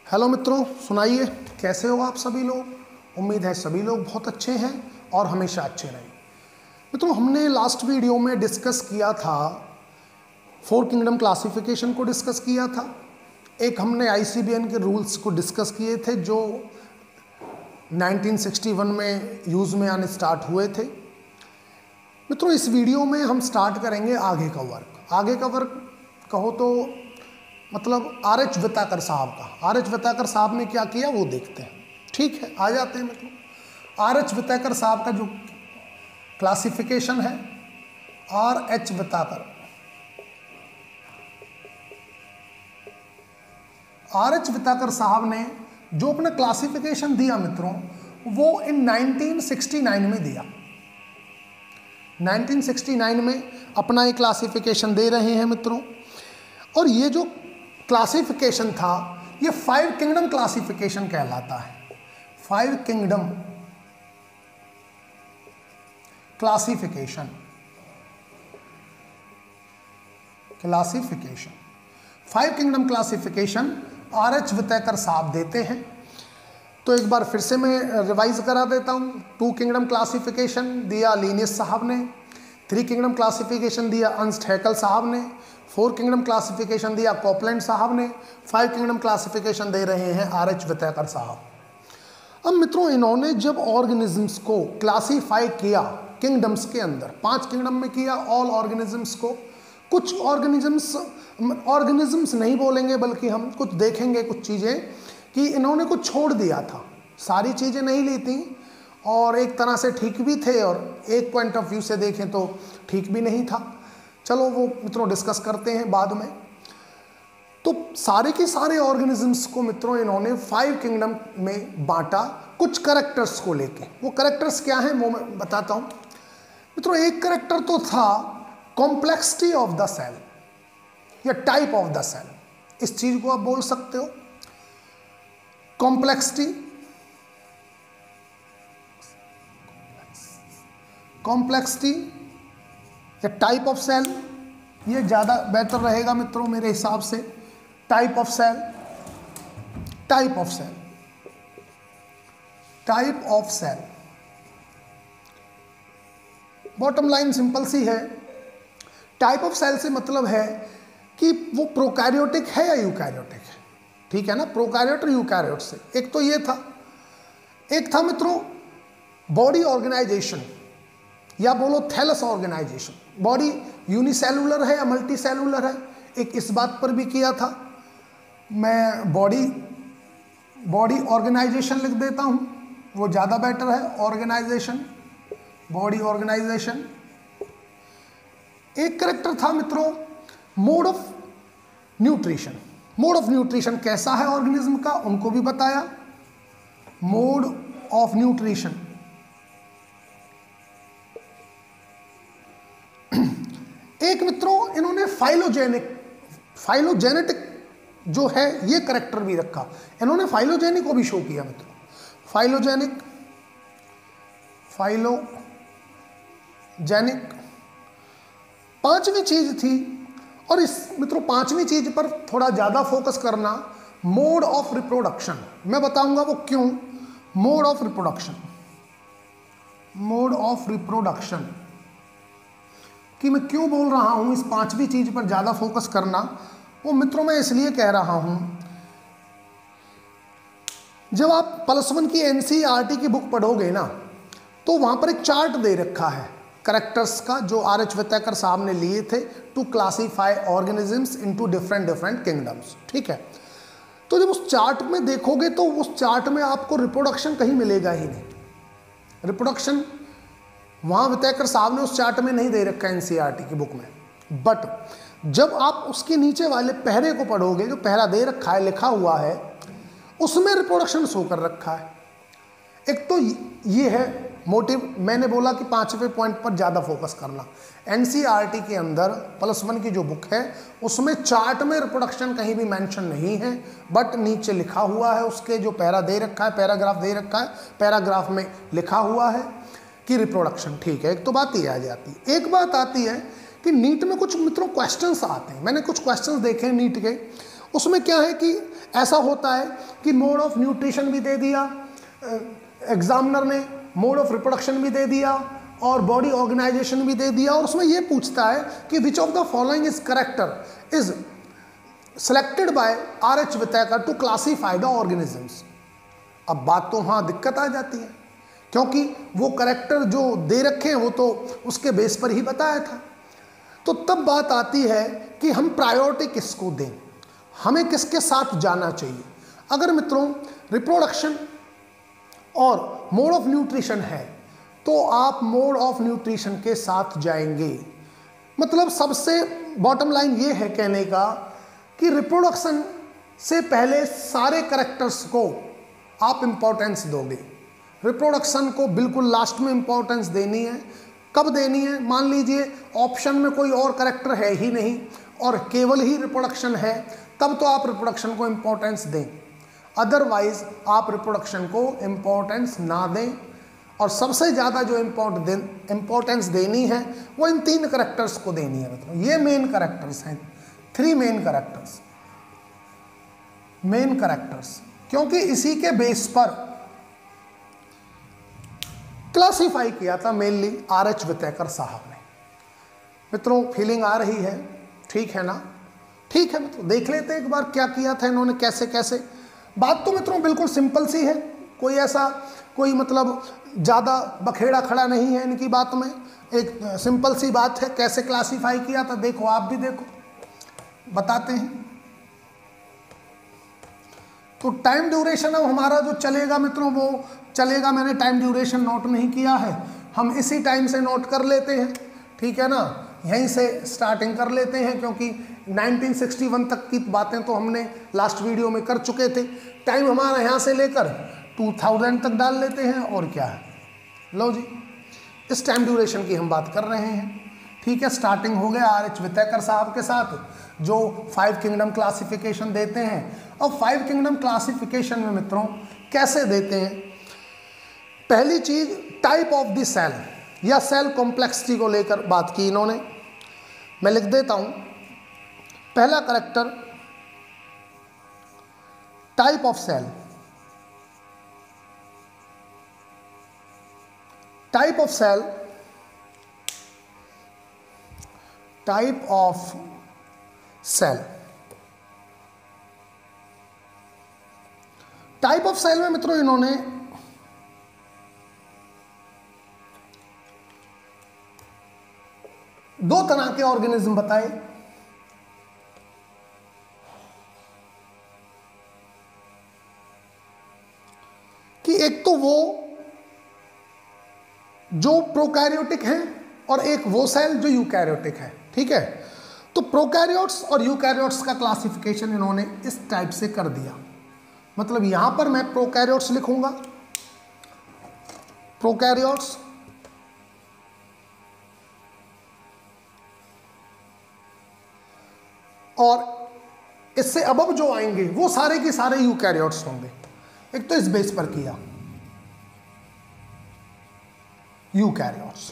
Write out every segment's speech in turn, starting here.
Hello मित्रों, सुनाइए कैसे हो आप सभी लोग। उम्मीद है सभी लोग बहुत अच्छे हैं और हमेशा अच्छे रहें। मित्रों, हमने लास्ट वीडियो में डिस्कस किया था, फोर किंगडम क्लासिफिकेशन को डिस्कस किया था। एक हमने आईसीबीएन के रूल्स को डिस्कस किए थे जो 1961 में यूज़ में आने स्टार्ट हुए थे। मित्रों, इस वीडियो में हम स्टार्ट करेंगे आगे का वर्क। आगे का वर्क कहो तो मतलब आर.एच. विताकर साहब का। आर.एच. विताकर साहब ने क्या किया वो देखते हैं। ठीक है, आ जाते हैं। मतलब आर.एच. विताकर साहब का जो क्लासिफिकेशन है, आर.एच. विताकर, आर.एच. विताकर साहब ने जो अपना क्लासिफिकेशन दिया मित्रों, वो इन 1969 में दिया। 1969 में अपना एक क्लासिफिकेशन दे रहे हैं मित्रों। और ये जो क्लासिफिकेशन था ये 5 किंगडम क्लासिफिकेशन कहलाता है। 5 kingdom classification 5 kingdom classification R H. Whittaker साहब देते हैं। तो एक बार फिर से मैं रिवाइज करा देता हूँ। 2 किंगडम क्लासिफिकेशन दिया लीनियस साहब ने, 3 किंगडम क्लासिफिकेशन दिया अर्नस्ट हैकेल साहब ने, 4 किंगडम क्लासिफिकेशन दिया कॉपलैंड साहब ने, 5 किंगडम क्लासिफिकेशन दे रहे हैं आर.एच. विताकर साहब। अब मित्रों, इन्होंने जब ऑर्गेनिजम्स को क्लासीफाई किया किंगडम्स के अंदर, 5 किंगडम में किया ऑल ऑर्गेनिजम्स को। कुछ ऑर्गेनिजम्स नहीं बोलेंगे बल्कि हम कुछ देखेंगे कुछ चीज़ें कि इन्होंने कुछ छोड़ दिया था। सारी चीज़ें नहीं ली थी और एक तरह से ठीक भी थे और एक पॉइंट ऑफ व्यू से देखें तो ठीक भी नहीं था। चलो वो मित्रों डिस्कस करते हैं बाद में। तो सारे के सारे ऑर्गेनिजम्स को मित्रों इन्होंने 5 किंगडम में बांटा कुछ कैरेक्टर्स को लेके। वो कैरेक्टर्स क्या हैं वो मैं बताता हूँ मित्रों। एक कैरेक्टर तो था कॉम्प्लेक्सिटी ऑफ द सेल या टाइप ऑफ द सेल। इस चीज को आप बोल सकते हो कॉम्प्लेक्सिटी या टाइप ऑफ सेल। ये ज़्यादा बेटर रहेगा मित्रों मेरे हिसाब से। Type of cell. Bottom line simple सी है। टाइप ऑफ सेल से मतलब है कि वो प्रोकैरियोटिक है या यूकैरियोटिक है। ठीक है ना, प्रोकैरियोट और यूकैरियोट से। एक तो ये था। एक था मित्रों बॉडी ऑर्गेनाइजेशन या बोलो थैलस ऑर्गेनाइजेशन। बॉडी यूनिसेलुलर है या मल्टी सेलुलर है, एक इस बात पर भी किया था। मैं बॉडी ऑर्गेनाइजेशन लिख देता हूं, वो ज़्यादा बेटर है। Organisation, body organisation. एक कैरेक्टर था मित्रों mode of nutrition. Mode of nutrition कैसा है ऑर्गेनिज्म का, उनको भी बताया। Mode of nutrition. एक मित्रों इन्होंने फाइलोजेनेटिक जो है ये कैरेक्टर भी रखा। इन्होंने फाइलोजेनिक को भी शो किया मित्रों। फाइलोजेनिक 5वीं चीज थी। और इस मित्रों 5वीं चीज पर थोड़ा ज्यादा फोकस करना, मोड ऑफ रिप्रोडक्शन। मैं बताऊंगा वो क्यों। मोड ऑफ रिप्रोडक्शन कि मैं क्यों बोल रहा हूं इस 5वीं चीज पर ज्यादा फोकस करना, वो मित्रों मैं इसलिए कह रहा हूं। जब आप +1 की एनसीईआरटी की बुक पढ़ोगे ना, तो वहां पर एक चार्ट दे रखा है कैरेक्टर्स का जो आर.एच. विताकर साहब ने लिए थे to classify organisms into different kingdoms. ठीक है, तो जब उस चार्ट में देखोगे तो उस चार्ट में आपको रिप्रोडक्शन कहीं मिलेगा ही नहीं। रिप्रोडक्शन वहां विताकर साहब ने उस चार्ट में नहीं दे रखा एनसीईआरटी की बुक में। बट जब आप उसके नीचे वाले पहरे को पढ़ोगे, जो पहरा दे रखा है, लिखा हुआ है, उसमें रिप्रोडक्शन शो कर रखा है। एक तो ये है मोटिव। मैंने बोला कि 5वें पॉइंट पर ज़्यादा फोकस करना। एनसीईआरटी के अंदर +1 की जो बुक है उसमें चार्ट में रिप्रोडक्शन कहीं भी मेंशन नहीं है, बट नीचे लिखा हुआ है, उसके जो पैरा दे रखा है, पैराग्राफ दे रखा है, पैराग्राफ में लिखा हुआ है कि रिप्रोडक्शन। ठीक है, एक तो बात ये आ जाती है। एक बात आती है कि नीट में कुछ मित्रों क्वेश्चंस आते हैं। मैंने कुछ क्वेश्चंस देखे नीट के, उसमें क्या है कि ऐसा होता है कि मोड ऑफ न्यूट्रिशन भी दे दिया एग्जामिनर ने, मोड ऑफ रिप्रोडक्शन भी दे दिया और बॉडी ऑर्गेनाइजेशन भी दे दिया, और उसमें ये पूछता है कि which of the following is character is selected by RH Whittaker to classify the organisms. अब बात तो वहाँ दिक्कत आ जाती है, क्योंकि वो करेक्टर जो दे रखे हैं वो तो उसके बेस पर ही बताया था। तो तब बात आती है कि हम प्रायोरिटी किसको दें, हमें किसके साथ जाना चाहिए। अगर मित्रों रिप्रोडक्शन और मोड ऑफ न्यूट्रिशन है तो आप मोड ऑफ न्यूट्रिशन के साथ जाएंगे। मतलब सबसे बॉटम लाइन ये है कहने का कि रिप्रोडक्शन से पहले सारे करेक्टर्स को आप इंपॉर्टेंस दोगे, रिप्रोडक्शन को बिल्कुल लास्ट में इंपॉर्टेंस देनी है। कब देनी है? मान लीजिए ऑप्शन में कोई और करेक्टर है ही नहीं और केवल ही रिप्रोडक्शन है, तब तो आप रिप्रोडक्शन को इंपॉर्टेंस दें, अदरवाइज आप रिप्रोडक्शन को इंपॉर्टेंस ना दें। और सबसे ज़्यादा जो इंपॉर्टेंस देनी है वो इन 3 करेक्टर्स को देनी है। मतलब ये मेन करेक्टर्स हैं, 3 मेन करेक्टर्स, क्योंकि इसी के बेस पर क्लासीफाई किया था मेनली RH वितैकर साहब ने। मित्रों फीलिंग आ रही है? ठीक है ना? ठीक है मित्रों, देख लेते हैं एक बार क्या किया था इन्होंने, कैसे कैसे। बात तो मित्रों बिल्कुल सिंपल सी है, कोई मतलब ज़्यादा बखेड़ा खड़ा नहीं है इनकी बात में, एक सिंपल सी बात है। कैसे क्लासीफाई किया था देखो, आप भी देखो, बताते हैं। तो टाइम ड्यूरेशन अब हमारा जो चलेगा मित्रों वो चलेगा, मैंने टाइम ड्यूरेशन नोट नहीं किया है, हम इसी टाइम से नोट कर लेते हैं, ठीक है ना, यहीं से स्टार्टिंग कर लेते हैं, क्योंकि 1961 तक की बातें तो हमने लास्ट वीडियो में कर चुके थे। टाइम हमारा यहाँ से लेकर 2000 तक डाल लेते हैं, और क्या है, लो जी इस टाइम ड्यूरेशन की हम बात कर रहे हैं। ठीक है, स्टार्टिंग हो गया RH वितैकर साहब के साथ जो 5 किंगडम क्लासिफिकेशन देते हैं। और 5 किंगडम क्लासिफिकेशन में मित्रों कैसे देते हैं? पहली चीज टाइप ऑफ द सेल या सेल कॉम्प्लेक्सिटी को लेकर बात की इन्होंने। मैं लिख देता हूं, पहला character type of cell. Type of cell, type of cell, type of cell में मित्रों इन्होंने दो तरह के ऑर्गेनिज्म बताए। कि एक तो वो जो प्रोकैरियोटिक हैं और एक वो सेल जो यूकैरियोटिक है। ठीक है, तो प्रोकैरियोट्स और यूकैरियोट्स का क्लासिफिकेशन इन्होंने इस टाइप से कर दिया। मतलब यहां पर मैं प्रोकैरियोट्स लिखूंगा, प्रोकैरियोट्स, और इससे अबव जो आएंगे वो सारे के सारे यूकैरियोट्स होंगे। एक तो इस बेस पर किया यूकैरियोट्स।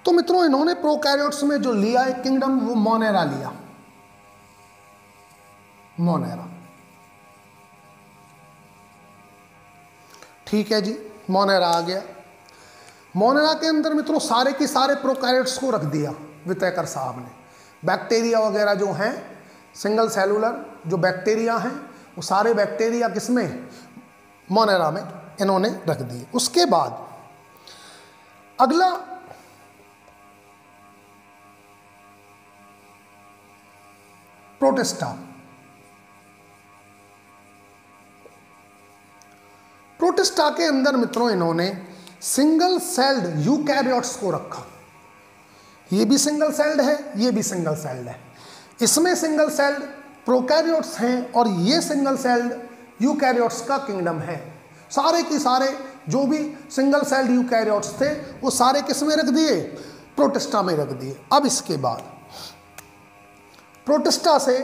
तो मित्रों इन्होंने प्रोकैरियोट्स में जो लिया एक किंगडम वो मोनेरा लिया, मोनेरा। ठीक है जी, मोनेरा आ गया। मोनेरा के अंदर मित्रों सारे के सारे प्रोकैरियोट्स को रख दिया वितैकर साहब ने। बैक्टीरिया वगैरह जो हैं, सिंगल सेलुलर जो बैक्टीरिया हैं, वो सारे बैक्टीरिया किसमें, मोनेरा में इन्होंने रख दिए। उसके बाद अगला प्रोटिस्टा। प्रोटिस्टा के अंदर मित्रों इन्होंने सिंगल सेल्ड यूकैरियोट्स को रखा। ये भी सिंगल सेल्ड है, ये भी सिंगल सेल्ड है। इसमें सिंगल सेल्ड प्रोकैरियोट्स हैं और ये सिंगल सेल्ड यूकैरियोट्स का किंगडम है। सारे के सारे जो भी सिंगल सेल्ड यूकैरियोट्स थे वो सारे किस में रख दिए, प्रोटिस्टा में रख दिए। अब इसके बाद प्रोटिस्टा से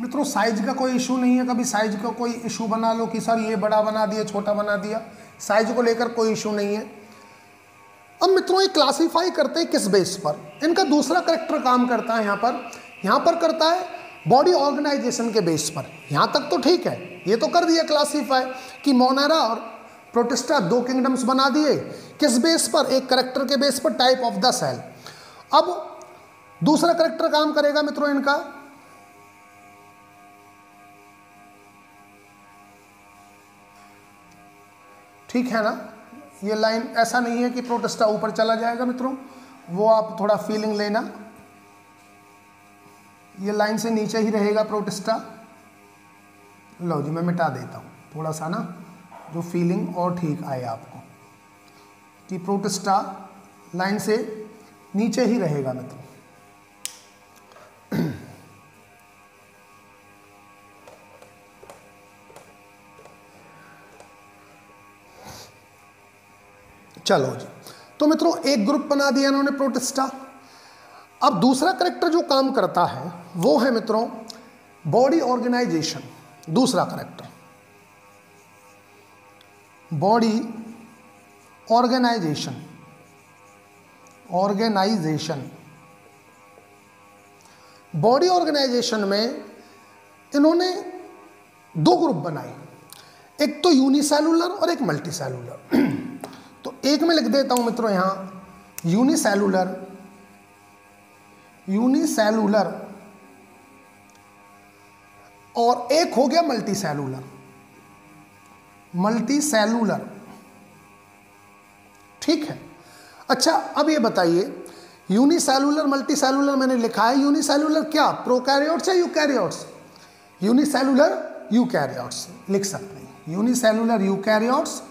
मित्रों साइज का कोई इशू नहीं है, कभी साइज का कोई इशू बना लो कि सर ये बड़ा बना दिया छोटा बना दिया, साइज को लेकर कोई इशू नहीं है। अब मित्रों ये क्लासीफाई करते हैं किस बेस पर, इनका दूसरा करेक्टर काम करता है यहाँ पर करता है बॉडी ऑर्गेनाइजेशन के बेस पर। यहाँ तक तो ठीक है, ये तो कर दिया क्लासीफाई कि मोनेरा और प्रोटिस्टा दो किंगडम्स बना दिए, किस बेस पर, एक करेक्टर के बेस पर, टाइप ऑफ द सेल। अब दूसरा करेक्टर काम करेगा मित्रों इनका ठीक है ना, ये लाइन ऐसा नहीं है कि प्रोटिस्टा ऊपर चला जाएगा मित्रों, वो आप थोड़ा फीलिंग लेना, ये लाइन से नीचे ही रहेगा प्रोटिस्टा। लो जी मैं मिटा देता हूँ थोड़ा सा ना, जो फीलिंग और ठीक आए आपको कि प्रोटिस्टा लाइन से नीचे ही रहेगा मित्रों। चलो जी, तो मित्रों एक ग्रुप बना दिया इन्होंने प्रोटिस्टा। अब दूसरा करेक्टर जो काम करता है वो है मित्रों बॉडी ऑर्गेनाइजेशन। दूसरा character body organisation, body organisation में इन्होंने दो ग्रुप बनाए, एक तो यूनिसेलुलर और एक मल्टीसेलुलर। तो एक में लिख देता हूं मित्रों यहां यूनिसेलुलर और एक हो गया मल्टीसेलुलर। ठीक है, अच्छा अब ये बताइए यूनिसेलुलर मल्टीसेलुलर मैंने लिखा है, यूनिसेलुलर क्या प्रोकैरियोट्स या यूकैरियोट्स? यूनिसेलुलर यूकैरियोट्स लिख सकते हैं, यूनिसेलुलर यूकैरियोट्स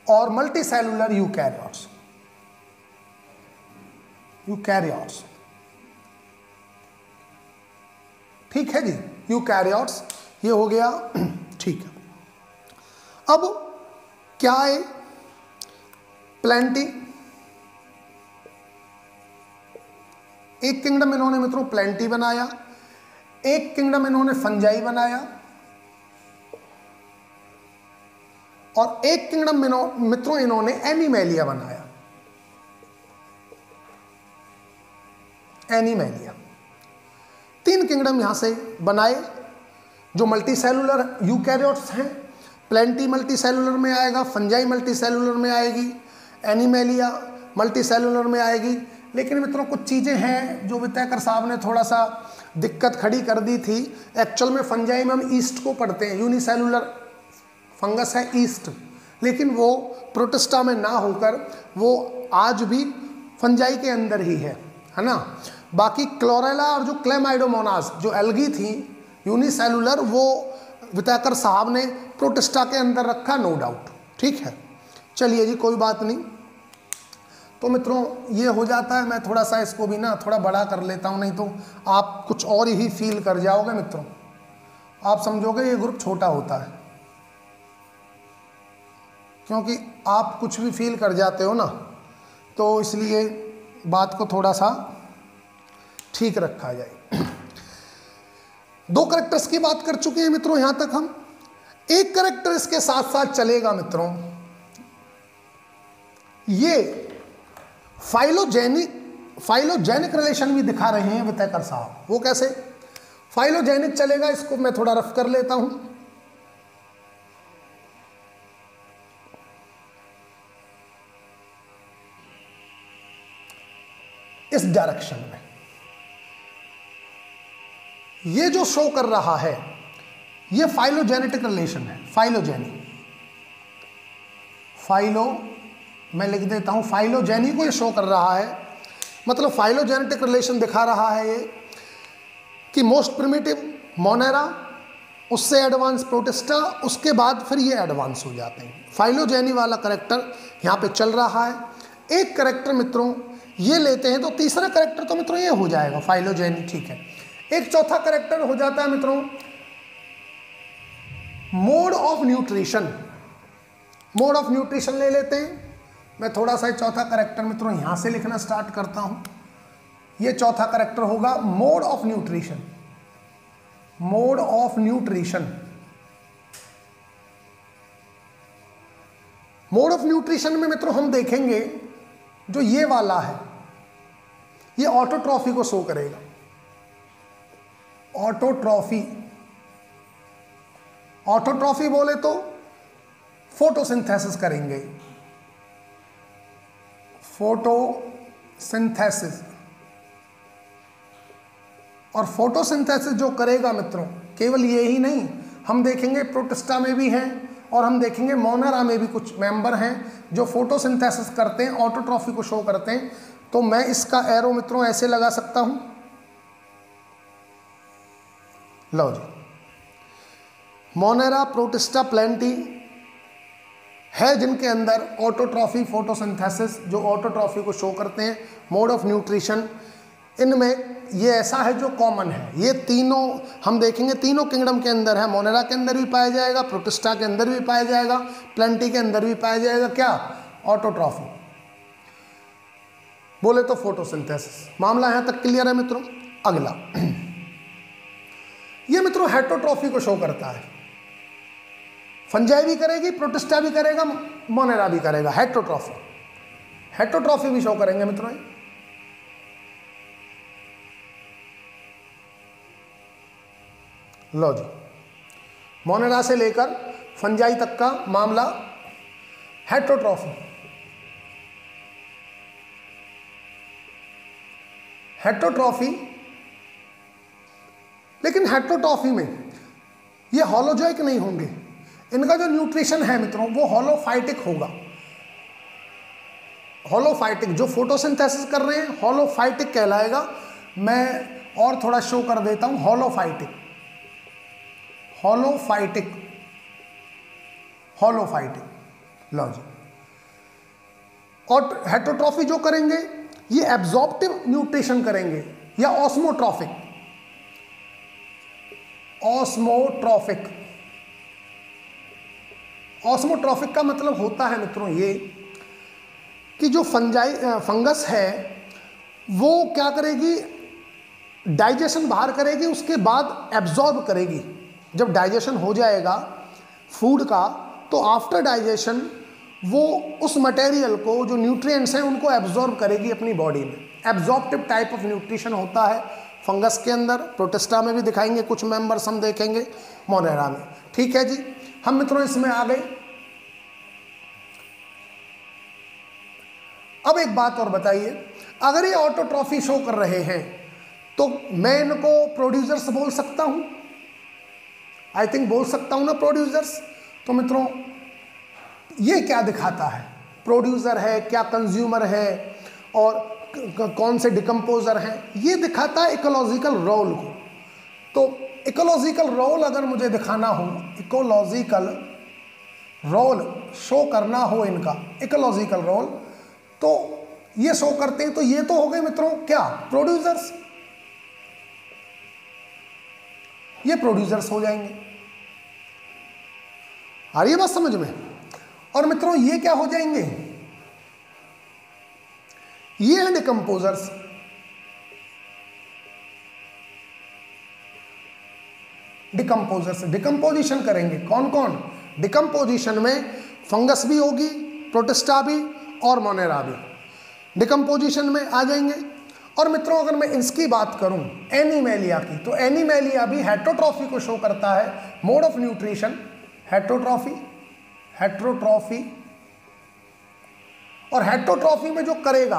और मल्टीसेलुलर यूकैरियोट्स। ठीक है जी, यूकैरियोट्स ये हो गया। ठीक है, अब क्या है प्लेंटी, एक किंगडम इन्होंने मित्रों प्लेंटी बनाया, एक किंगडम इन्होंने फंजाई बनाया और एक किंगडम मित्रों इन्होंने एनिमेलिया बनाया। तीन किंगडम यहां से बनाए जो मल्टीसेलुलर यूकैरियोट्स हैं। प्लेंटी मल्टीसेलुलर में आएगा, फंजाई मल्टीसेलुलर में आएगी, एनिमेलिया मल्टीसेलुलर में आएगी। लेकिन मित्रों कुछ चीज़ें हैं जो वितैकर साहब ने थोड़ा सा दिक्कत खड़ी कर दी थी। एक्चुअल में फंजाई में हम ईस्ट को पढ़ते हैं, यूनिसेलुलर फंगस है ईस्ट, लेकिन वो प्रोटिस्टा में ना होकर वो आज भी फंजाई के अंदर ही है ना। बाकी क्लोरेला और जो क्लेमाइडोमोनास जो एल्गी थी यूनिसेलुलर, वो वितैकर साहब ने प्रोटिस्टा के अंदर रखा, नो डाउट। ठीक है, चलिए जी कोई बात नहीं। तो मित्रों ये हो जाता है, मैं थोड़ा सा इसको भी ना थोड़ा बड़ा कर लेता हूँ, नहीं तो आप कुछ और ही फील कर जाओगे मित्रों, आप समझोगे ये ग्रुप छोटा होता है, क्योंकि आप कुछ भी फील कर जाते हो ना, तो इसलिए बात को थोड़ा सा ठीक रखा जाए। दो करेक्टर्स की बात कर चुके हैं मित्रों यहां तक हम। एक करेक्टर इसके साथ साथ चलेगा मित्रों, ये फाइलोजेनिक रिलेशन भी दिखा रहे हैं वितैकर साहब। वो कैसे फाइलोजेनिक चलेगा, इसको मैं थोड़ा रफ कर लेता हूं। इस डायरेक्शन में ये जो शो कर रहा है ये फाइलोजेनेटिक रिलेशन है। फाइलो मैं लिख देता हूं, फाइलोजेनी को ये शो कर रहा है, मतलब फाइलोजेनेटिक रिलेशन दिखा रहा है ये कि मोस्ट प्रिमिटिव मोनेरा, उससे एडवांस प्रोटिस्टा, उसके बाद फिर ये एडवांस हो जाते हैं। फाइलोजेनी वाला करेक्टर यहाँ पे चल रहा है। एक करेक्टर मित्रों ये लेते हैं तो तीसरा करेक्टर तो मित्रों ये हो जाएगा फाइलोजेनी। ठीक है, एक चौथा करेक्टर हो जाता है मित्रों mode of nutrition. Mode of nutrition ले लेते हैं। मैं थोड़ा सा चौथा करेक्टर मित्रों यहां से लिखना स्टार्ट करता हूं। ये चौथा करेक्टर होगा mode of nutrition. Mode of nutrition, mode of nutrition में मित्रों हम देखेंगे जो ये वाला है, ये ऑटोट्रॉफी को शो करेगा। ऑटोट्रॉफी, ऑटोट्रॉफी बोले तो फोटोसिंथेसिस करेंगे, फोटोसिंथेसिस। और फोटोसिंथेसिस जो करेगा मित्रों, केवल ये ही नहीं, हम देखेंगे प्रोटिस्टा में भी हैं और हम देखेंगे मोनेरा में भी कुछ मेंबर हैं जो फोटोसिंथेसिस करते हैं, ऑटोट्रॉफी को शो करते हैं। तो मैं इसका एरो मित्रों ऐसे लगा सकता हूं, लो जी, मोनेरा, प्रोटिस्टा, प्लेंटी है जिनके अंदर ऑटोट्रॉफी, फोटोसिंथेसिस जो ऑटोट्रॉफी को शो करते हैं। मोड ऑफ न्यूट्रिशन, इनमें ये ऐसा है जो कॉमन है। ये तीनों हम देखेंगे तीनों किंगडम के अंदर है, मोनेरा के अंदर भी पाया जाएगा, प्रोटिस्टा के अंदर भी पाया जाएगा, प्लेंटी के अंदर भी पाया जाएगा। क्या? ऑटोट्रॉफी बोले तो फोटोसिंथेसिस। मामला यहां तक क्लियर है मित्रों। अगला ये मित्रों हेटरोट्रॉफी को शो करता है। फंजाई भी करेगी, प्रोटिस्टा भी करेगा, मोनेरा भी करेगा। हेटरोट्रॉफी, हेटरोट्रॉफी भी शो करेंगे मित्रों। लो जी, मोनेरा से लेकर फंजाई तक का मामला हेटरोट्रॉफी। हेटरोट्रॉफी, लेकिन हेटरोट्रॉफी में ये होलोजोइक नहीं होंगे। इनका जो न्यूट्रिशन है मित्रों वो होलोफाइटिक होगा। होलोफाइटिक, जो फोटोसिंथेसिस कर रहे हैं होलोफाइटिक कहलाएगा। मैं और थोड़ा शो कर देता हूं, होलोफाइटिक, होलोफाइटिक, होलोफाइटिक। लो जी, और हेटरोट्रॉफी जो करेंगे ये एब्जॉर्प्टिव न्यूट्रिशन करेंगे या ऑस्मोट्रॉफिक। ऑस्मोट्रॉफिक, ऑस्मोट्रॉफिक का मतलब होता है मित्रों ये कि जो फंगस है वो क्या करेगी, डाइजेशन बाहर करेगी, उसके बाद एब्जॉर्ब करेगी। जब डाइजेशन हो जाएगा फूड का तो आफ्टर डाइजेशन वो उस मटेरियल को, जो न्यूट्रिएंट्स हैं उनको एब्जॉर्ब करेगी अपनी बॉडी में। एब्जॉर्प्टिव टाइप ऑफ न्यूट्रिशन होता है फंगस के अंदर। प्रोटिस्टा में भी दिखाएंगे, कुछ मेंबर्स हम देखेंगे, मोनेरा में। ठीक है जी, हम मित्रों इसमें आ गए। अब एक बात और बताइए, अगर ये ऑटोट्रॉफी शो कर रहे हैं तो मैं इनको प्रोड्यूसर्स बोल सकता हूं? आई थिंक बोल सकता हूं ना, प्रोड्यूसर्स। तो मित्रों ये क्या दिखाता है, प्रोड्यूसर है क्या, कंज्यूमर है, और कौन से डिकम्पोजर हैं, ये दिखाता है इकोलॉजिकल रोल को। तो इकोलॉजिकल रोल अगर मुझे दिखाना हो, इकोलॉजिकल रोल शो करना हो इनका, इकोलॉजिकल रोल, तो ये शो करते हैं। तो ये तो हो गए मित्रों क्या, प्रोड्यूसर्स। ये प्रोड्यूसर्स हो जाएंगे। आ रही है बात समझ में? और मित्रों ये क्या हो जाएंगे, ये हैं डिकम्पोजर्स। डिकम्पोजर्स डिकम्पोजिशन करेंगे। कौन कौन? डिकम्पोजिशन में फंगस भी होगी, प्रोटिस्टा भी और मोनेरा भी डिकम्पोजिशन में आ जाएंगे। और मित्रों अगर मैं इसकी बात करूं एनिमेलिया की, तो एनिमेलिया भी हेटरोट्रॉफी को शो करता है। Mode of nutrition heterotrophy, heterotrophy. और हेटरोट्रॉफी में जो करेगा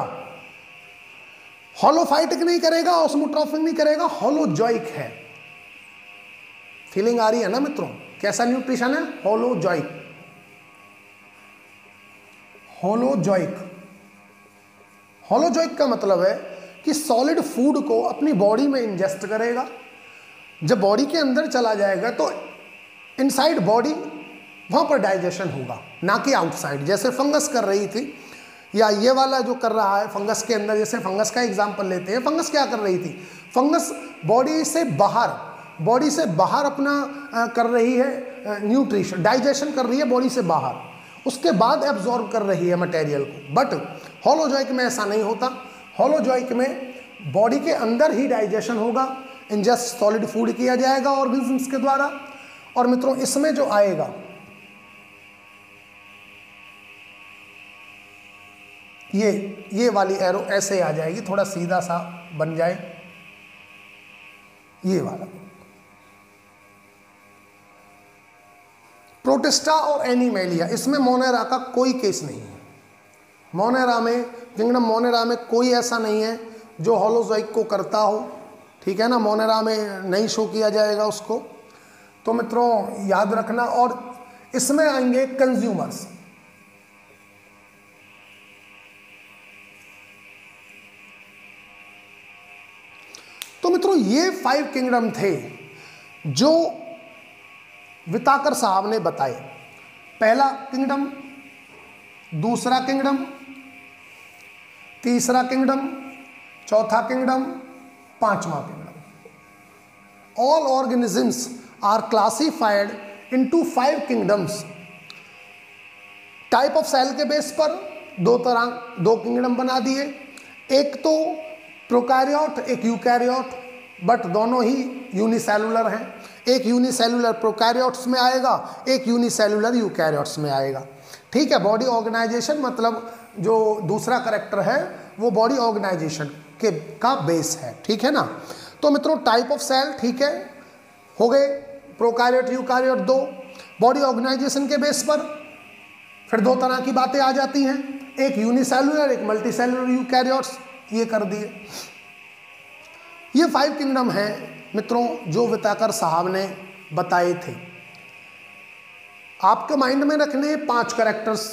होलोफाइटिक नहीं करेगा, ऑस्मोट्रॉफिक नहीं करेगा, होलोजॉइक है। फीलिंग आ रही है ना मित्रों? कैसा न्यूट्रिशन है? होलोजॉइक, होलोजॉइक। होलोजॉइक का मतलब है कि सॉलिड फूड को अपनी बॉडी में इंजेस्ट करेगा। जब बॉडी के अंदर चला जाएगा तो इनसाइड बॉडी वहां पर डाइजेशन होगा, ना कि आउटसाइड, जैसे फंगस कर रही थी, या ये वाला जो कर रहा है फंगस के अंदर। जैसे फंगस का एग्जांपल लेते हैं, फंगस क्या कर रही थी? फंगस बॉडी से बाहर अपना कर रही है न्यूट्रिशन, डाइजेशन कर रही है बॉडी से बाहर, उसके बाद एब्जॉर्ब कर रही है मटेरियल को। बट होलोजॉइक में ऐसा नहीं होता। होलोजॉइक में बॉडी के अंदर ही डाइजेशन होगा, इंजेस्ट सॉलिड फूड किया जाएगा ऑर्गेनिजम्स के द्वारा। और मित्रों इसमें जो आएगा ये वाली एरो ऐसे आ जाएगी, थोड़ा सीधा सा बन जाए ये वाला। प्रोटिस्टा और एनिमेलिया, इसमें मोनेरा का कोई केस नहीं है। मोनेरा में, किंगडम मोनेरा में कोई ऐसा नहीं है जो होलोजोइक को करता हो, ठीक है ना। मोनेरा में नहीं शो किया जाएगा उसको। तो मित्रों याद रखना। और इसमें आएंगे कंज्यूमर्स। तो मित्रों ये 5 किंगडम थे जो विताकर साहब ने बताए। पहला किंगडम, दूसरा किंगडम, तीसरा किंगडम, चौथा किंगडम, पांचवा kingdom. All organisms are classified into 5 kingdoms. Type of cell के बेस पर दो किंगडम बना दिए, एक तो प्रोकैरियोट, एक यूकैरियोट, बट दोनों ही यूनिसेलुलर हैं। एक यूनिसेलुलर प्रोकैरियोट्स में आएगा, एक यूनिसेलुलर यूकैरियोट्स में आएगा, ठीक है। बॉडी ऑर्गेनाइजेशन मतलब जो दूसरा करैक्टर है वो बॉडी ऑर्गेनाइजेशन का बेस है, ठीक है ना। तो मित्रों टाइप ऑफ सेल, ठीक है, हो गए प्रोकैरियोट यूकैरियोट दो। बॉडी ऑर्गेनाइजेशन के बेस पर फिर दो तरह की बातें आ जाती हैं, एक यूनिसेलुलर, एक मल्टीसेलुलर यूकैरियोट्स, ये कर दिए। ये 5 किंगडम हैं मित्रों जो विताकर साहब ने बताए थे। आपके माइंड में रखने 5 कैरेक्टर्स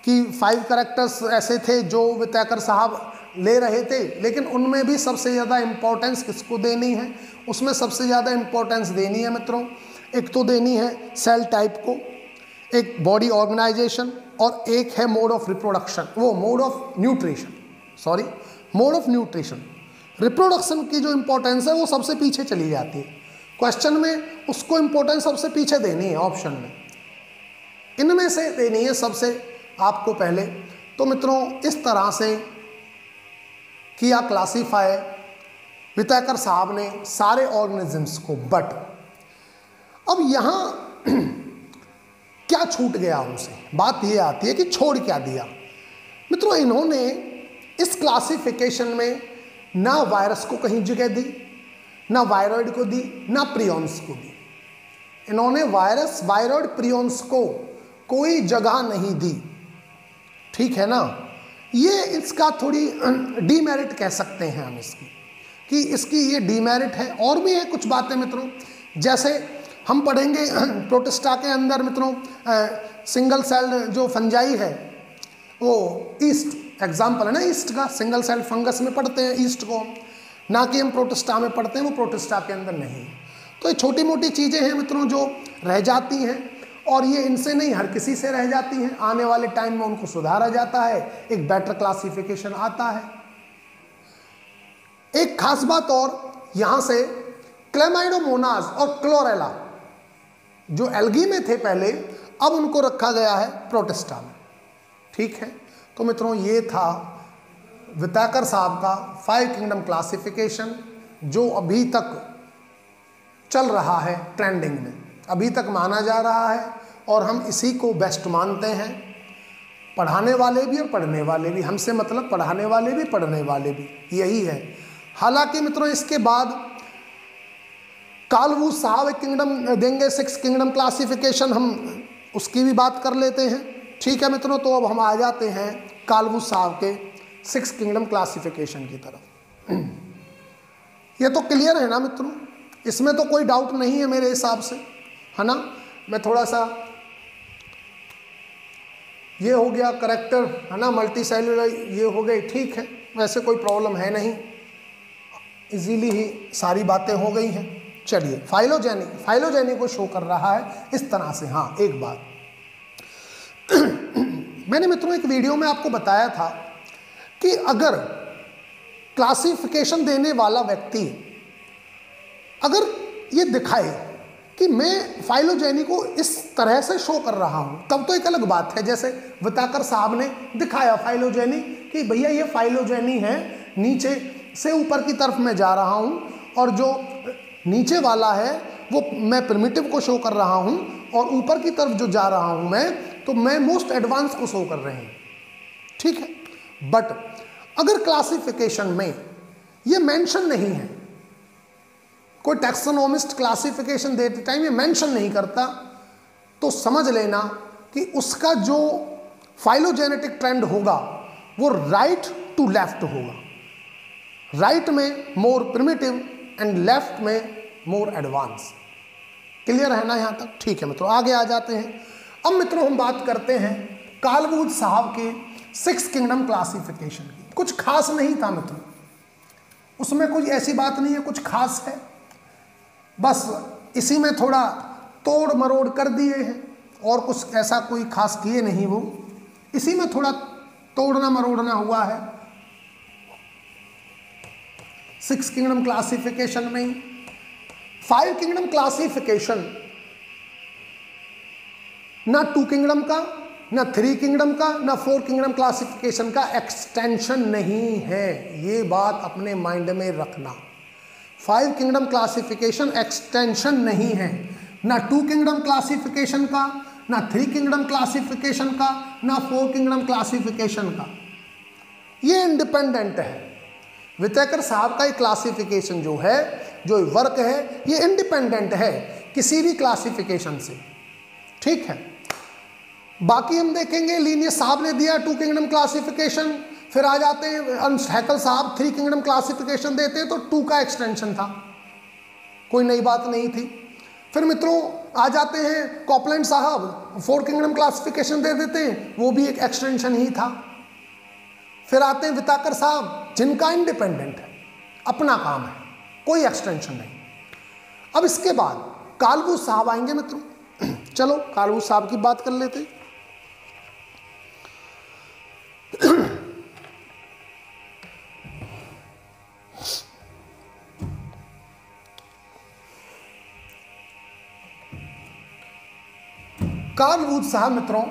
की, 5 कैरेक्टर्स ऐसे थे जो विताकर साहब ले रहे थे, लेकिन उनमें भी सबसे ज़्यादा इम्पोर्टेंस किसको देनी है? उसमें सबसे ज़्यादा इम्पोर्टेंस देनी है मित्रों, एक तो देनी है सेल टाइप को, एक बॉडी ऑर्गेनाइजेशन, और एक है मोड ऑफ रिप्रोडक्शन, वो mode of nutrition, mode of nutrition. Reproduction की जो इंपॉर्टेंस है वो सबसे पीछे चली जाती है क्वेश्चन में, उसको इंपॉर्टेंस सबसे पीछे देनी है ऑप्शन में, इनमें से देनी है सबसे आपको पहले। तो मित्रों इस तरह से किया क्लासीफाई विताकर साहब ने सारे ऑर्गेनिजम्स को। बट अब यहाँ क्या छूट गया उनसे? बात ये आती है कि छोड़ क्या दिया। मित्रों इन्होंने इस क्लासिफिकेशन में ना वायरस को कहीं जगह दी, ना वायरॉइड को दी, ना प्रियॉन्स को दी। इन्होंने वायरस, वायरॉइड, प्रियॉन्स को कोई जगह नहीं दी, ठीक है ना। ये इसका थोड़ी डीमेरिट कह सकते हैं हम इसकी, कि इसकी ये डीमेरिट है। और भी है कुछ बातें मित्रों, जैसे हम पढ़ेंगे प्रोटिस्टा के अंदर मित्रों सिंगल सेल जो फंजाई है वो ईस्ट एग्जाम्पल है ना, ईस्ट का। सिंगल सेल फंगस में पढ़ते हैं ईस्ट को, ना कि हम प्रोटिस्टा में पढ़ते हैं, वो प्रोटिस्टा के अंदर नहीं है। तो ये छोटी मोटी चीज़ें हैं मित्रों जो रह जाती हैं, और ये इनसे नहीं हर किसी से रह जाती हैं। आने वाले टाइम में उनको सुधारा जाता है, एक बेटर क्लासिफिकेशन आता है। एक खास बात और यहाँ से, क्लेमाइडोमोनाज और क्लोरेला जो एल्गी में थे पहले, अब उनको रखा गया है प्रोटिस्टा में, ठीक है। तो मित्रों ये था विताकर साहब का 5 किंगडम क्लासिफिकेशन, जो अभी तक चल रहा है ट्रेंडिंग में, अभी तक माना जा रहा है, और हम इसी को बेस्ट मानते हैं। पढ़ाने वाले भी और पढ़ने वाले भी, हमसे मतलब पढ़ाने वाले भी पढ़ने वाले भी, यही है। हालांकि मित्रों इसके बाद कार्ल वुश साहब एक किंगडम देंगे, 6 किंगडम क्लासिफिकेशन, हम उसकी भी बात कर लेते हैं, ठीक है मित्रों। तो अब हम आ जाते हैं कार्ल वुश साहब के 6 किंगडम क्लासिफिकेशन की तरफ। ये तो क्लियर है ना मित्रों, इसमें तो कोई डाउट नहीं है मेरे हिसाब से, है ना। मैं थोड़ा सा, ये हो गया करेक्टर, है ना, मल्टी सेलुलर ये हो गई, ठीक है, वैसे कोई प्रॉब्लम है नहीं, इजीली ही सारी बातें हो गई हैं। चलिए फाइलोजेनी को शो कर रहा है इस तरह से। हाँ एक बात मैंने मित्रों एक वीडियो में आपको बताया था कि अगर क्लासिफिकेशन देने वाला व्यक्ति अगर ये दिखाए कि मैं फाइलोजेनी को इस तरह से शो कर रहा हूं, तब तो एक अलग बात है। जैसे विताकर साहब ने दिखाया फाइलोजेनी कि भैया ये फाइलोजेनी है, नीचे से ऊपर की तरफ मैं जा रहा हूं और जो नीचे वाला है वो मैं प्रिमिटिव को शो कर रहा हूं और ऊपर की तरफ जो जा रहा हूं मैं, तो मैं मोस्ट एडवांस को शो कर रहे हैं। ठीक है, बट अगर क्लासिफिकेशन में ये मेंशन नहीं है, कोई टैक्सोनॉमिस्ट क्लासिफिकेशन देते टाइम ये मेंशन नहीं करता, तो समझ लेना कि उसका जो फाइलोजेनेटिक ट्रेंड होगा वो राइट टू लेफ्ट होगा। राइट में मोर प्रिमिटिव एंड लेफ्ट में मोर एडवांस। क्लियर है ना यहां तक? ठीक है मित्रों, आगे आ जाते हैं। अब मित्रों हम बात करते हैं कार्ल वुड साहब के 6 किंगडम क्लासिफिकेशन की। कुछ खास नहीं था मित्रों, उसमें कोई ऐसी बात नहीं है कुछ खास है, बस इसी में थोड़ा तोड़ मरोड़ कर दिए हैं और कुछ ऐसा कोई खास किए नहीं, वो इसी में थोड़ा तोड़ना मरोड़ना हुआ है। 6 किंगडम क्लासिफिकेशन में 5 किंगडम क्लासिफिकेशन ना 2 किंगडम का, ना 3 किंगडम का, ना 4 किंगडम क्लासिफिकेशन का एक्सटेंशन नहीं है। ये बात अपने माइंड में रखना। 5 किंगडम क्लासिफिकेशन एक्सटेंशन नहीं है, ना 2 किंगडम क्लासिफिकेशन का, ना 3 किंगडम क्लासिफिकेशन का, ना 4 किंगडम क्लासिफिकेशन का। ये इंडिपेंडेंट है। विटेकर साहब का ये क्लासिफिकेशन जो है, जो वर्क है, ये इंडिपेंडेंट है किसी भी क्लासिफिकेशन से। ठीक है, बाकी हम देखेंगे लीनियस साहब ने दिया 2 किंगडम क्लासिफिकेशन, फिर आ जाते हैं हैकल साहब 3 किंगडम क्लासिफिकेशन देते हैं, तो 2 का एक्सटेंशन था, कोई नई बात नहीं थी। फिर मित्रों आ जाते हैं कॉपलैंड साहब 4 किंगडम क्लासिफिकेशन दे देते हैं, वो भी एक एक्सटेंशन ही था। फिर आते हैं विटाकर साहब जिनका इंडिपेंडेंट है, अपना काम है, कोई एक्सटेंशन नहीं। अब इसके बाद कार्ल वुड साहब आएंगे मित्रों। चलो कार्ल वुड साहब की बात कर लेते हैं। कार्ल वुड साहब मित्रों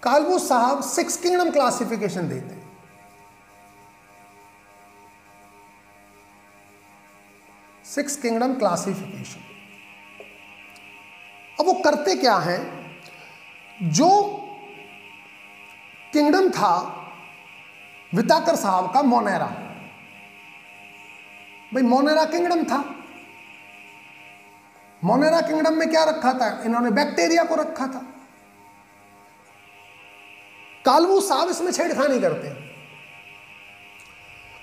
कार्ल वुड साहब 6 किंगडम क्लासिफिकेशन देते हैं। 6 किंगडम क्लासिफिकेशन। अब वो करते क्या हैं, जो किंगडम था विटाकर साहब का मोनेरा, भाई मोनेरा किंगडम था, मोनेरा किंगडम में क्या रखा था, इन्होंने बैक्टीरिया को रखा था। कार्ल वुड साहब इसमें छेड़खानी करते हैं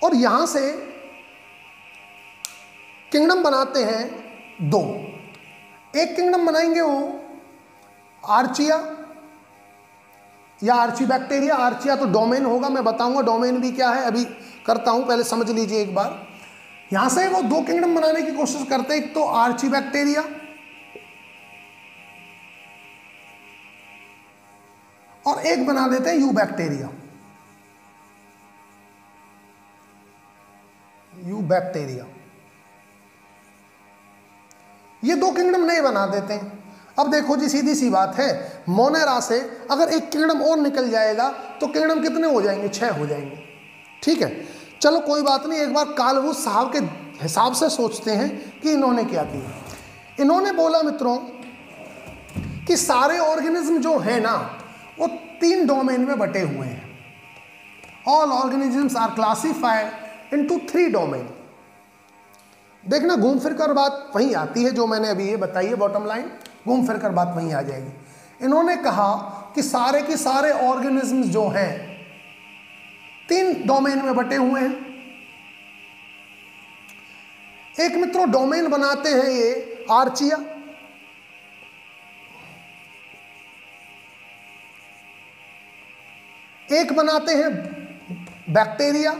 और यहां से किंगडम बनाते हैं 2। एक किंगडम बनाएंगे वो आर्चिया या आर्ची बैक्टीरिया। आर्चिया तो डोमेन होगा, मैं बताऊंगा डोमेन भी क्या है, अभी करता हूं, पहले समझ लीजिए एक बार। यहां से वो 2 किंगडम बनाने की कोशिश करते हैं, एक तो आर्ची बैक्टीरिया और एक बना देते हैं यू बैक्टीरिया। यू बैक्टीरिया ये 2 किंगडम नहीं बना देते हैं। अब देखो जी, सीधी सी बात है, मोनेरा से अगर एक किंगडम और निकल जाएगा तो किंगडम कितने हो जाएंगे, 6 हो जाएंगे। ठीक है, चलो कोई बात नहीं, एक बार कार्ल वुड साहब के हिसाब से सोचते हैं कि इन्होंने क्या किया। इन्होंने बोला मित्रों कि सारे ऑर्गेनिज्म जो है ना वो 3 डोमेन में बटे हुए हैं। All organisms are classified into 3 domain. देखना घूम फिर कर बात वहीं आती है जो मैंने अभी ये बताई है, बॉटम लाइन घूम फिर कर बात वहीं आ जाएगी। इन्होंने कहा कि सारे के सारे ऑर्गेनिजम्स जो हैं 3 डोमेन में बटे हुए हैं। एक मित्रों डोमेन बनाते हैं ये आर्चिया, एक बनाते हैं बैक्टीरिया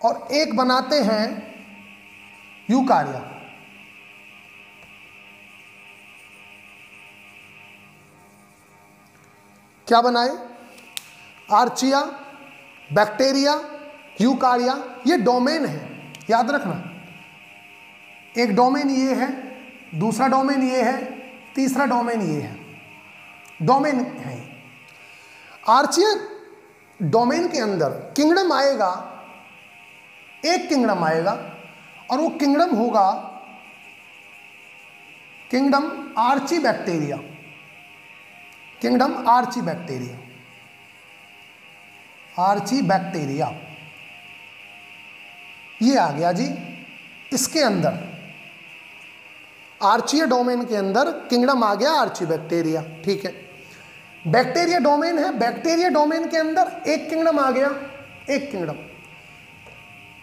और एक बनाते हैं यूकारिया। क्या बनाए, आर्चिया, बैक्टीरिया, यूकारिया, ये डोमेन है, याद रखना। एक डोमेन ये है दूसरा डोमेन ये है, तीसरा डोमेन ये है, डोमेन है। आर्चिया डोमेन के अंदर किंगडम आएगा, एक किंगडम आएगा और वो किंगडम होगा किंगडम आर्चीबैक्टीरिया, किंगडम आर्चीबैक्टीरिया, आर्चीबैक्टीरिया ये आ गया जी। इसके अंदर आर्चिया डोमेन के अंदर किंगडम आ गया आर्चीबैक्टीरिया, ठीक है। बैक्टीरिया डोमेन है, बैक्टीरिया डोमेन के अंदर एक किंगडम आ गया, एक kingdom,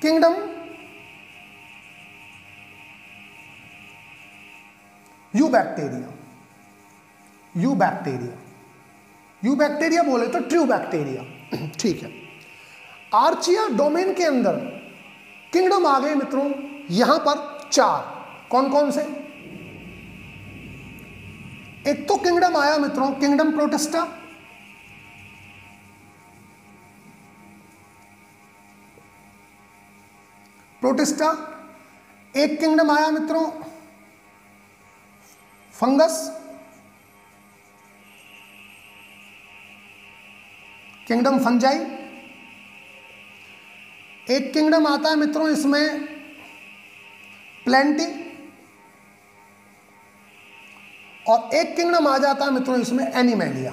kingdom eubacteria, eubacteria, eubacteria बोले तो ट्रू बैक्टीरिया, ठीक है। आर्चिया डोमेन के अंदर किंगडम आ गए मित्रों यहां पर 4, कौन कौन से? एक तो किंगडम आया मित्रों किंगडम प्रोटिस्टा, प्रोटिस्टा। एक किंगडम आया मित्रों फंगस, किंगडम फंजाई। एक किंगडम आता है मित्रों इसमें प्लेंटी, और एक किंगडम आ जाता है मित्रों इसमें एनिमेलिया,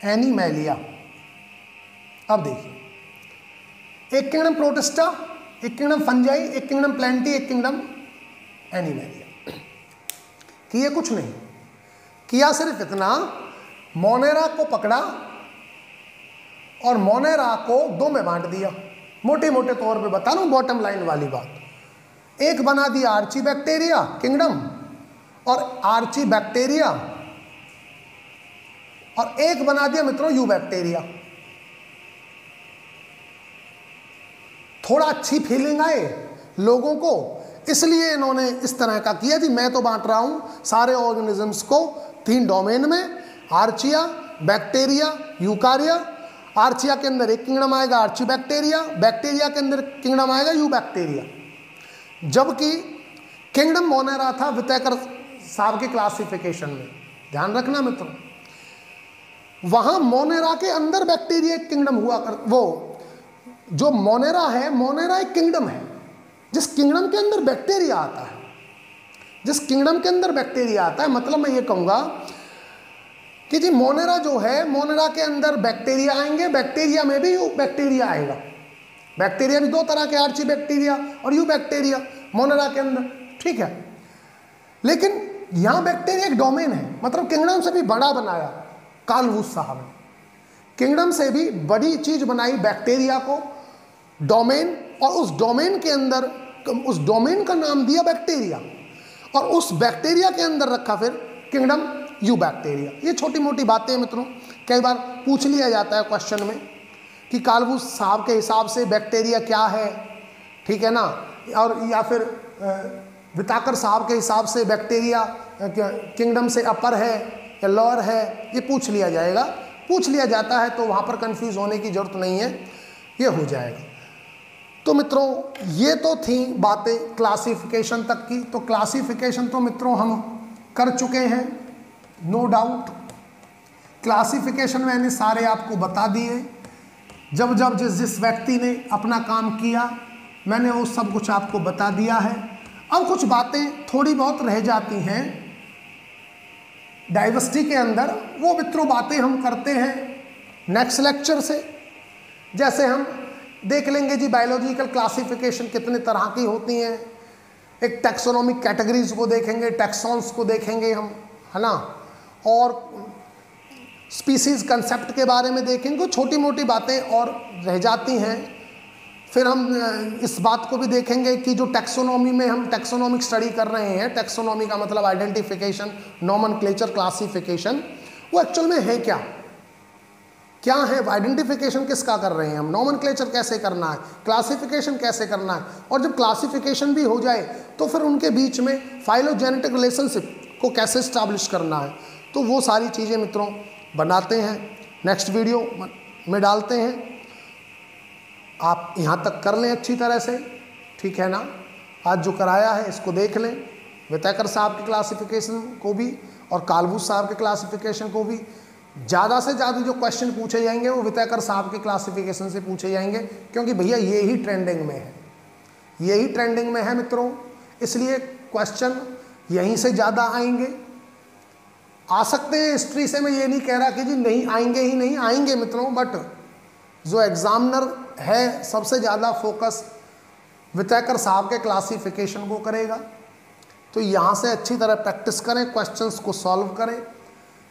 एनिमेलिया। अब देखिए, एक किंगडम प्रोटिस्टा, एक किंगडम फंजाई, एक किंगडम प्लेंटी, एक किंगडम एनिमेलिया। किए कुछ नहीं, किया सिर्फ इतना, मोनेरा को पकड़ा और मोनेरा को 2 में बांट दिया। मोटे मोटे तौर पे बता रहा हूं, बॉटम लाइन वाली बात। एक बना दिया आर्चीबैक्टीरिया किंगडम और आर्चीबैक्टीरिया, और एक बना दिया मित्रों यूबैक्टीरिया। थोड़ा अच्छी फीलिंग आए लोगों को, इसलिए इन्होंने इस तरह का किया जी। मैं तो बांट रहा हूं सारे ऑर्गेनिजम्स को 3 डोमेन में, आर्चिया, बैक्टीरिया, यूकारिया। आर्चिया के अंदर एक किंगडम आएगा आर्चीबैक्टीरिया, बैक्टीरिया के अंदर किंगडम आएगा यूबैक्टीरिया। जबकि किंगडम मोनेरा था विटेकर साहब के क्लासिफिकेशन में, ध्यान रखना मित्रों। वहां मोनेरा के अंदर बैक्टीरिया एक किंगडम हुआ कर, वो जो मोनेरा है, मोनेरा एक किंगडम है। जिस किंगडम के अंदर बैक्टीरिया आता है, जिस किंगडम के अंदर बैक्टीरिया आता है, मतलब मैं ये कहूंगा कि जी मोनेरा जो है, मोनेरा के अंदर बैक्टीरिया आएंगे, बैक्टीरिया में भी यू बैक्टीरिया आएगा। बैक्टीरिया भी 2 तरह के, आर्ची बैक्टीरिया और यू बैक्टीरिया मोनेरा के अंदर, ठीक है। लेकिन यहां बैक्टीरिया एक डोमेन है, मतलब किंगडम से भी बड़ा बनाया कार्लवुस साहब ने, किंगडम से भी बड़ी चीज बनाई बैक्टीरिया को, डोमेन, और उस डोमेन के अंदर उस डोमेन का नाम दिया बैक्टीरिया, और उस बैक्टीरिया के अंदर रखा फिर किंगडम यूबैक्टीरिया। ये छोटी मोटी बातें मित्रों, कई बार पूछ लिया जाता है क्वेश्चन में कि कार्लवुस साहब के हिसाब से बैक्टीरिया क्या है, ठीक है ना, और या फिर विटाकर साहब के हिसाब से बैक्टीरिया किंगडम से अपर है या लोअर है, ये पूछ लिया जाएगा। पूछ लिया जाता है तो वहाँ पर कंफ्यूज होने की जरूरत नहीं है, ये हो जाएगा। तो मित्रों ये तो थी बातें क्लासिफिकेशन तक की। तो क्लासिफिकेशन तो मित्रों हम कर चुके हैं, नो डाउट। क्लासिफिकेशन मैंने सारे आपको बता दिए, जब जब जिस जिस व्यक्ति ने अपना काम किया मैंने वो सब कुछ आपको बता दिया है। अब कुछ बातें थोड़ी बहुत रह जाती हैं डाइवर्सिटी के अंदर, वो मित्रों बातें हम करते हैं नेक्स्ट लेक्चर से। जैसे हम देख लेंगे जी बायोलॉजिकल क्लासिफिकेशन कितने तरह की होती हैं, एक टैक्सोनॉमिक कैटेगरीज को देखेंगे, टैक्सॉन्स को देखेंगे हम, है ना, और स्पीसीज कंसेप्ट के बारे में देखेंगे। छोटी मोटी बातें और रह जाती हैं। फिर हम इस बात को भी देखेंगे कि जो टैक्सोनॉमी में हम टैक्सोनॉमिक स्टडी कर रहे हैं, टैक्सोनॉमी का मतलब आइडेंटिफिकेशन, नॉमेनक्लेचर, क्लासिफिकेशन, वो एक्चुअल में है क्या, क्या है, आइडेंटिफिकेशन किसका कर रहे हैं हम, नॉमेनक्लेचर कैसे करना है, क्लासिफिकेशन कैसे करना है, और जब क्लासिफिकेशन भी हो जाए तो फिर उनके बीच में फाइलोजेनेटिक रिलेशनशिप को कैसे स्टैब्लिश करना है। तो वो सारी चीज़ें मित्रों बनाते हैं, नेक्स्ट वीडियो में डालते हैं। आप यहाँ तक कर लें अच्छी तरह से, ठीक है ना। आज जो कराया है इसको देख लें, वितैकर साहब की क्लासिफिकेशन को भी और कालभूष साहब के क्लासिफिकेशन को भी ज़्यादा से ज़्यादा जो क्वेश्चन पूछे जाएंगे वो वितैकर साहब के क्लासिफिकेशन से पूछे जाएंगे, क्योंकि भैया ये ही ट्रेंडिंग में है, यही ट्रेंडिंग में है मित्रों, इसलिए क्वेश्चन यहीं से ज़्यादा आएंगे। आ सकते हैं हिस्ट्री से, मैं ये नहीं कह रहा कि जी नहीं आएंगे, ही नहीं आएंगे मित्रों, बट जो एग्जामिनर है सबसे ज़्यादा फोकस वितैकर साहब के क्लासिफिकेशन को करेगा। तो यहाँ से अच्छी तरह प्रैक्टिस करें, क्वेश्चंस को सॉल्व करें।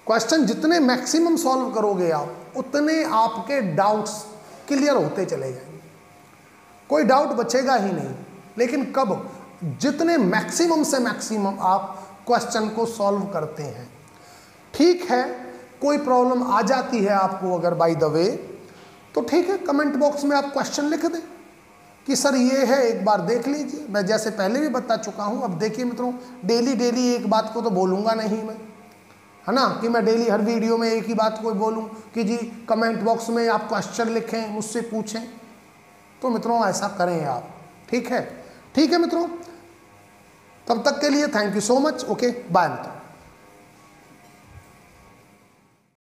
क्वेश्चन जितने मैक्सिमम सॉल्व करोगे आप, उतने आपके डाउट्स क्लियर होते चले जाएंगे, कोई डाउट बचेगा ही नहीं। लेकिन कब? जितने मैक्सिमम से मैक्सिमम आप क्वेश्चन को सॉल्व करते हैं। ठीक है, कोई प्रॉब्लम आ जाती है आपको अगर बाय द वे, तो ठीक है, कमेंट बॉक्स में आप क्वेश्चन लिख दें कि सर ये है, एक बार देख लीजिए। मैं जैसे पहले भी बता चुका हूँ। अब देखिए मित्रों, डेली एक बात को तो बोलूँगा नहीं मैं, है ना, कि मैं डेली हर वीडियो में एक ही बात को बोलूँ कि जी कमेंट बॉक्स में आप क्वेश्चन लिखें, मुझसे पूछें। तो मित्रों ऐसा करें आप, ठीक है? ठीक है मित्रों, तब तक के लिए thank you so much. Okay, bye मित्रों।